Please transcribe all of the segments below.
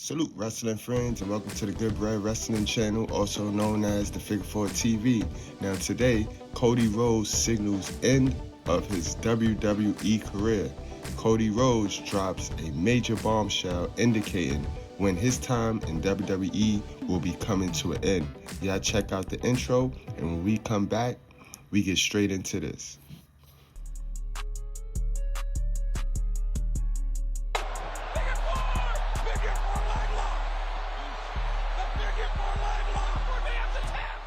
Salute wrestling friends and welcome to the Goodbread Wrestling channel, also known as the Figure 4 TV. Now today, Cody Rhodes signals end of his WWE career. Cody Rhodes drops a major bombshell indicating when his time in WWE will be coming to an end. Y'all check out the intro, and when we come back, we get straight into this.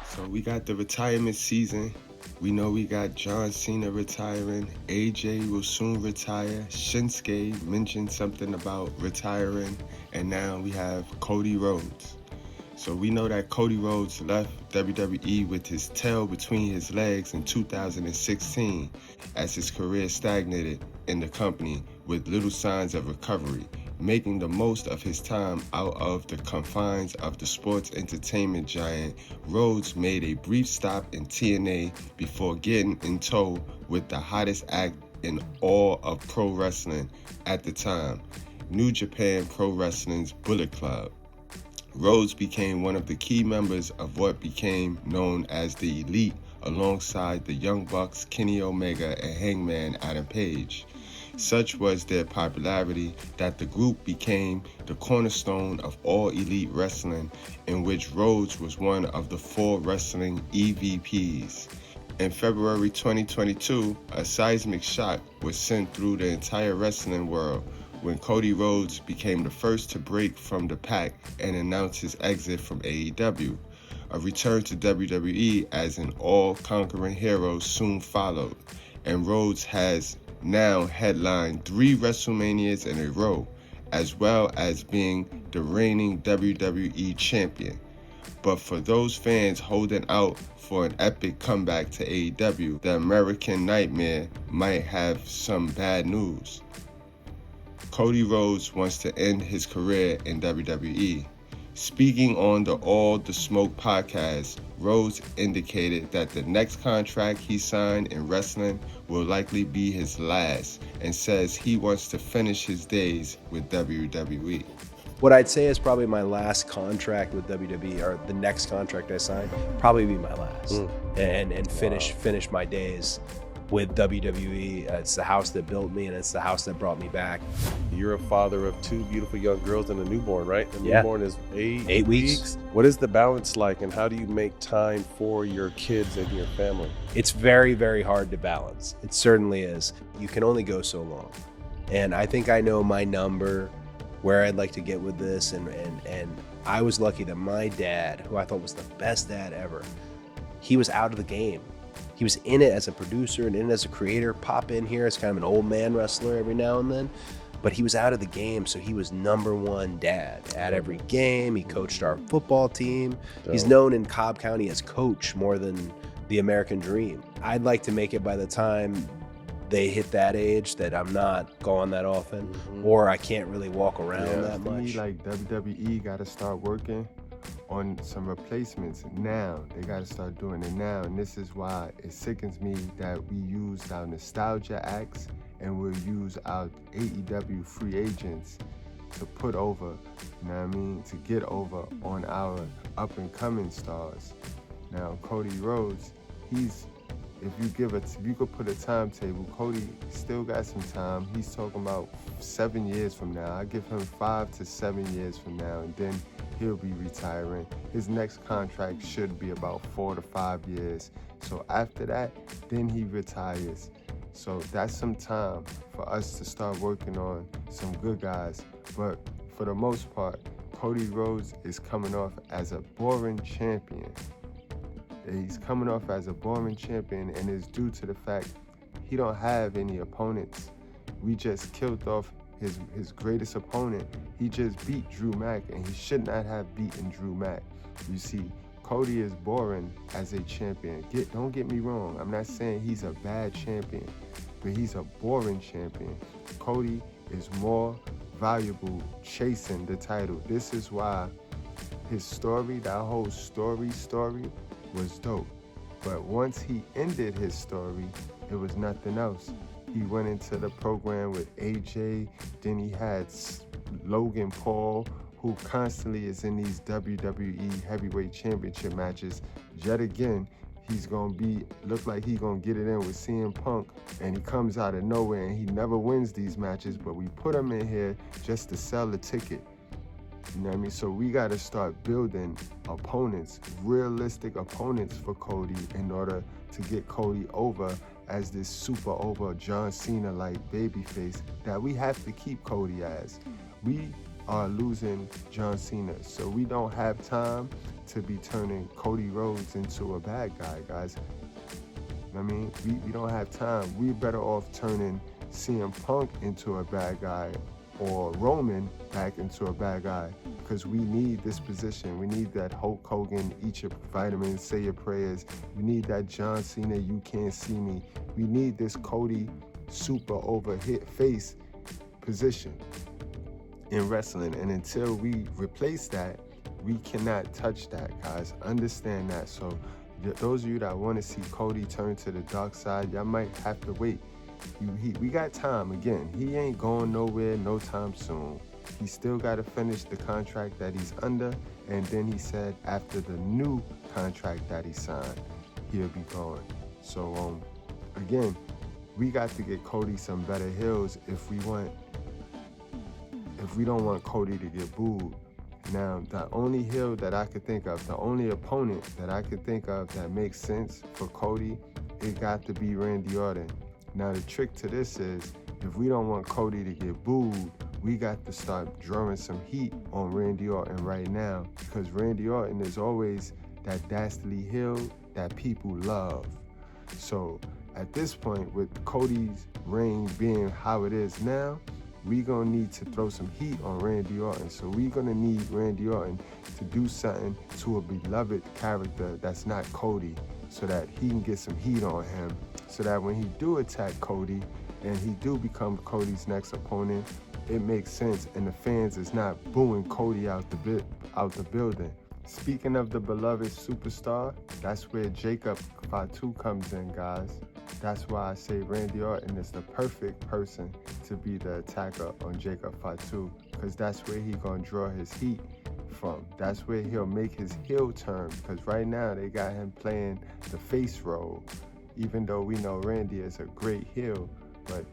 So we got the retirement season. We know we got John Cena retiring. AJ will soon retire. Shinsuke mentioned something about retiring. And now we have Cody Rhodes. So we know that Cody Rhodes left WWE with his tail between his legs in 2016 as his career stagnated in the company with little signs of recovery. Making the most of his time out of the confines of the sports entertainment giant, Rhodes made a brief stop in TNA before getting in tow with the hottest act in all of pro wrestling at the time, New Japan Pro Wrestling's Bullet Club. Rhodes became one of the key members of what became known as the Elite alongside the Young Bucks, Kenny Omega, and Hangman Adam Page. Such was their popularity that the group became the cornerstone of all elite wrestling, in which Rhodes was one of the 4 wrestling EVPs. In February 2022, a seismic shock was sent through the entire wrestling world when Cody Rhodes became the first to break from the pack and announce his exit from AEW. A return to WWE as an all-conquering hero soon followed, and Rhodes has now headlined 3 WrestleManias in a row, as well as being the reigning WWE champion. But for those fans holding out for an epic comeback to AEW, the American Nightmare might have some bad news. Cody Rhodes wants to end his career in WWE. Speaking on the All the Smoke podcast, Rhodes indicated that the next contract he signed in wrestling will likely be his last, and says he wants to finish his days with WWE. What I'd say is probably my last contract with WWE, or the next contract I sign, probably be my last, and finish my days with WWE. It's the house that built me, and it's the house that brought me back. You're a father of 2 beautiful young girls and a newborn, right? The Yeah. newborn is 8 weeks. What is the balance like, and how do you make time for your kids and your family? It's very, very hard to balance. It certainly is. You can only go so long. And I think I know my number, where I'd like to get with this. And I was lucky that my dad, who I thought was the best dad ever, he was out of the game. He was in it as a producer and in it as a creator, pop in here as kind of an old man wrestler every now and then. But he was out of the game, so he was #1 dad at every game. He coached our football team. He's known in Cobb County as Coach more than the American Dream. I'd like to make it by the time they hit that age that I'm not gone that often, or I can't really walk around that For me, much. like WWE got to start working on some replacements now. They got to start doing it now, and this is why it sickens me that we used our nostalgia acts and we'll use our AEW free agents to put over, you know what I mean, to get over on our up-and-coming stars. Now, Cody Rhodes, if you could put a timetable, Cody still got some time. He's talking about 7 years from now. I give him 5 to 7 years from now, and then he'll be retiring. His next contract should be about 4 to 5 years. So after that, then he retires. So that's some time for us to start working on some good guys. But for the most part, Cody Rhodes is coming off as a boring champion. He's coming off as a boring champion, and it's due to the fact he don't have any opponents. We just killed off his greatest opponent. He just beat Drew Mack, and he should not have beaten Drew Mack. You see, Cody is boring as a champion. Don't get me wrong. I'm not saying he's a bad champion, but he's a boring champion. Cody is more valuable chasing the title. This is why his story, that whole story was dope. But once he ended his story, it was nothing else. He went into the program with AJ, then he had Logan Paul, who constantly is in these WWE heavyweight championship matches. Yet again, he's gonna look like he's gonna get it in with CM Punk, and he comes out of nowhere and he never wins these matches, but we put him in here just to sell the ticket. You know what I mean? So we gotta start building opponents, realistic opponents for Cody in order to get Cody over as this super over John Cena-like babyface that we have to keep Cody as. We are losing John Cena, so we don't have time to be turning Cody Rhodes into a bad guy, guys. I mean, we don't have time. We're better off turning CM Punk into a bad guy or Roman back into a bad guy, because we need this position. We need that Hulk Hogan, eat your vitamins, say your prayers. We need that John Cena, you can't see me. We need this Cody super over hit face position in wrestling. And until we replace that, we cannot touch that, guys. Understand that. So those of you that want to see Cody turn to the dark side, y'all might have to wait. We got time. Again, he ain't going nowhere no time soon. He still got to finish the contract that he's under, and then he said after the new contract that he signed, he'll be gone. So again, we got to get Cody some better heels if we don't want Cody to get booed. Now, the only heel that I could think of, the only opponent that I could think of that makes sense for Cody, it got to be Randy Orton. Now, the trick to this is, if we don't want Cody to get booed, we got to start drawing some heat on Randy Orton right now, because Randy Orton is always that dastardly heel that people love. So at this point, with Cody's reign being how it is now, we gonna need to throw some heat on Randy Orton. So we gonna need Randy Orton to do something to a beloved character that's not Cody, so that he can get some heat on him, so that when he do attack Cody and he do become Cody's next opponent, it makes sense and the fans is not booing Cody out the building. Speaking of the beloved superstar, that's where Jacob Fatu comes in, guys. That's why I say Randy Orton is the perfect person to be the attacker on Jacob Fatu, because that's where he gonna draw his heat from. That's where he'll make his heel turn, because right now they got him playing the face role, even though we know Randy is a great heel, but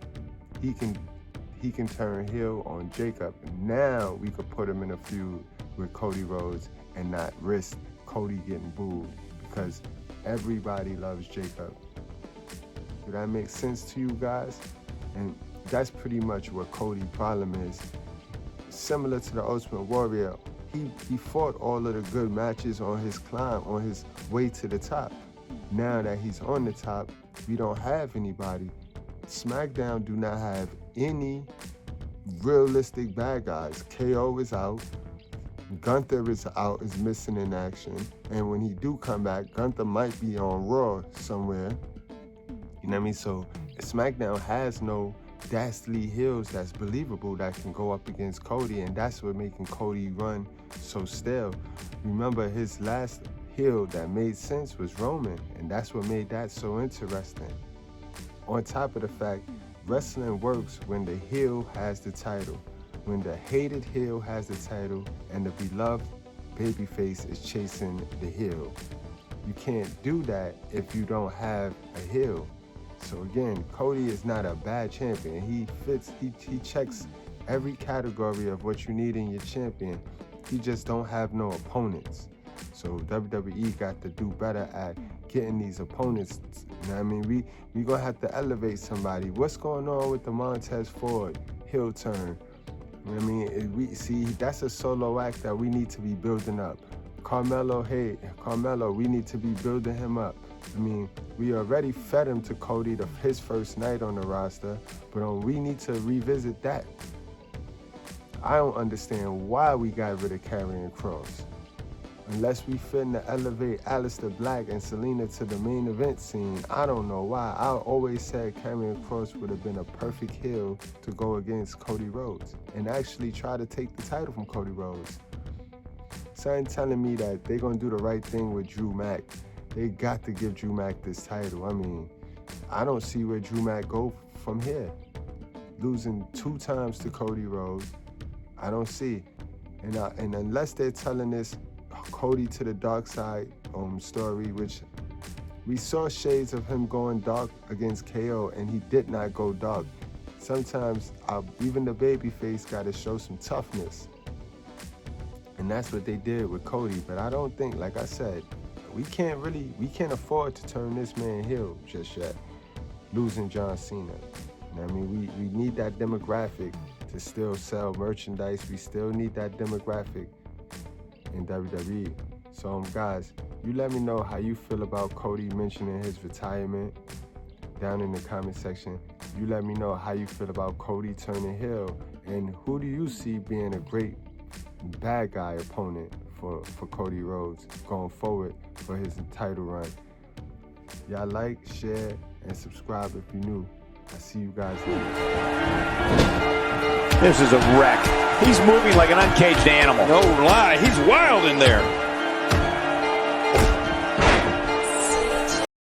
he can turn heel on Jacob. Now we could put him in a feud with Cody Rhodes and not risk Cody getting booed, because everybody loves Jacob. Does that make sense to you guys? And that's pretty much what Cody's problem is. Similar to the Ultimate Warrior, he fought all of the good matches on his climb, on his way to the top. Now that he's on the top, we don't have anybody. SmackDown do not have any realistic bad guys. KO is out. Gunther is out, is missing in action. And when he do come back, Gunther might be on Raw somewhere. You know what I mean? So SmackDown has no dastardly heels that's believable that can go up against Cody, and that's what making Cody run so stale. Remember, his last heel that made sense was Roman, and that's what made that so interesting. On top of the fact, wrestling works when the heel has the title, when the hated heel has the title and the beloved babyface is chasing the heel. You can't do that if you don't have a heel. So again, Cody is not a bad champion. He checks every category of what you need in your champion. He just don't have no opponents. So WWE got to do better at getting these opponents. You know what I mean? We gonna have to elevate somebody. What's going on with the Montez Ford heel turn? You know what I mean? We see that's a solo act that we need to be building up. Carmelo, we need to be building him up. I mean, we already fed him to Cody his first night on the roster, but we need to revisit that. I don't understand why we got rid of Karrion Kross. Unless we finna elevate Aleister Black and Selena to the main event scene, I don't know why. I always said Karrion Kross would have been a perfect heel to go against Cody Rhodes and actually try to take the title from Cody Rhodes. Something telling me that they're gonna do the right thing with Drew Mack. They got to give Drew Mack this title. I mean, I don't see where Drew Mack go from here. Losing 2 times to Cody Rhodes, I don't see. And unless they're telling this Cody to the dark side story, which we saw shades of him going dark against KO, and he did not go dark. Sometimes even the babyface got to show some toughness. And that's what they did with Cody. But I don't think, like I said, we can't afford to turn this man heel just yet, losing John Cena. You know what I mean? We need that demographic to still sell merchandise. We still need that demographic in WWE. So guys, you let me know how you feel about Cody mentioning his retirement down in the comment section. You let me know how you feel about Cody turning heel, and who do you see being a great bad guy opponent for Cody Rhodes going forward for his title run. Y'all like, share, and subscribe if you're new. I see you guys later. This is a wreck. He's moving like an uncaged animal. No lie, he's wild in there.